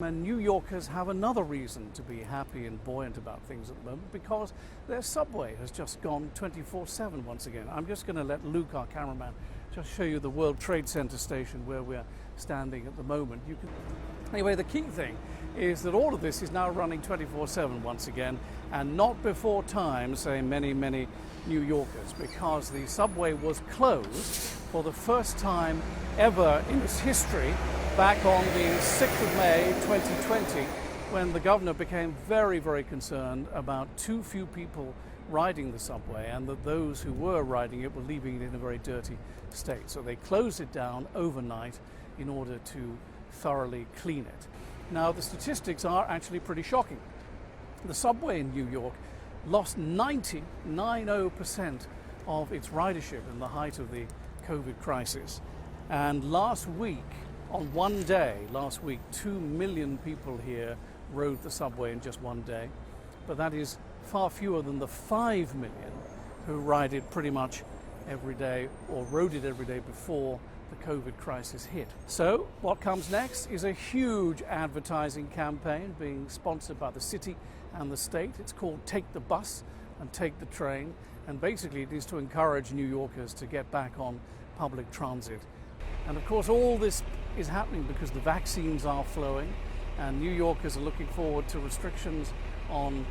And New Yorkers have another reason to be happy and buoyant about things at the moment, because their subway has just gone 24/7 once again. I'm just going to let Luke, our cameraman, just show you the World Trade Center station where we're standing at the moment. Anyway, the key thing is that all of this is now running 24/7 once again, and not before time, say many New Yorkers, because the subway was closed for the first time ever in its history back on the 6th of May 2020, when the governor became very concerned about too few people riding the subway, and that those who were riding it were leaving it in a very dirty state. So they closed it down overnight in order to thoroughly clean it. Now, the statistics are actually pretty shocking. The subway in New York lost 90% of its ridership in the height of the COVID crisis. And last week, on one day, 2 million people here rode the subway in just one day. But that is far fewer than the 5 million who ride it pretty much every day, or rode it every day before the COVID crisis hit. So what comes next is a huge advertising campaign being sponsored by the city and the state. It's called Take the Bus and Take the Train. And basically it is to encourage New Yorkers to get back on public transit. And of course, all this is happening because the vaccines are flowing, and New Yorkers are looking forward to restrictions on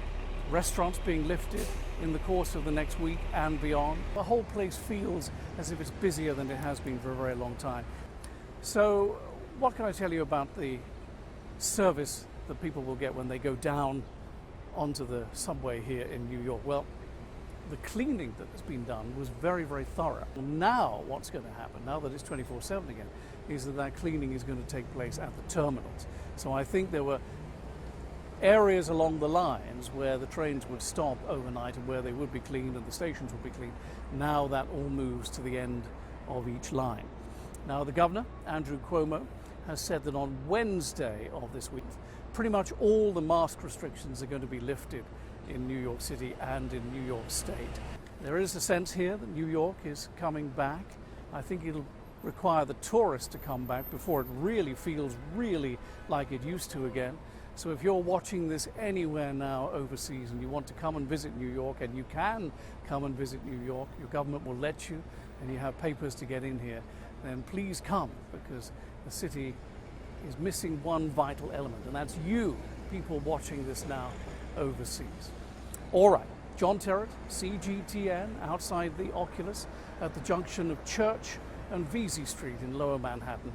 restaurants being lifted in the course of the next week and beyond. The whole place feels as if it's busier than it has been for a very long time. So what can I tell you about the service that people will get when they go down onto the subway here in New York? Well, the cleaning that has been done was very thorough. Now what's going to happen, now that it's 24/7 again, is that cleaning is going to take place at the terminals. So I think there were areas along the lines where the trains would stop overnight and where they would be cleaned and the stations would be cleaned. Now that all moves to the end of each line. Now the governor, Andrew Cuomo, has said that on Wednesday of this week, pretty much all the mask restrictions are going to be lifted in New York City and in New York State. There is a sense here that New York is coming back. I think it'll require the tourists to come back before it really feels like it used to again. So if you're watching this anywhere now overseas and you want to come and visit New York, and you can come and visit New York, your government will let you, and you have papers to get in here, then please come, because the city is missing one vital element, and that's you, people watching this now overseas. All right, John Terrett, CGTN, outside the Oculus at the junction of Church and Vesey Street in Lower Manhattan.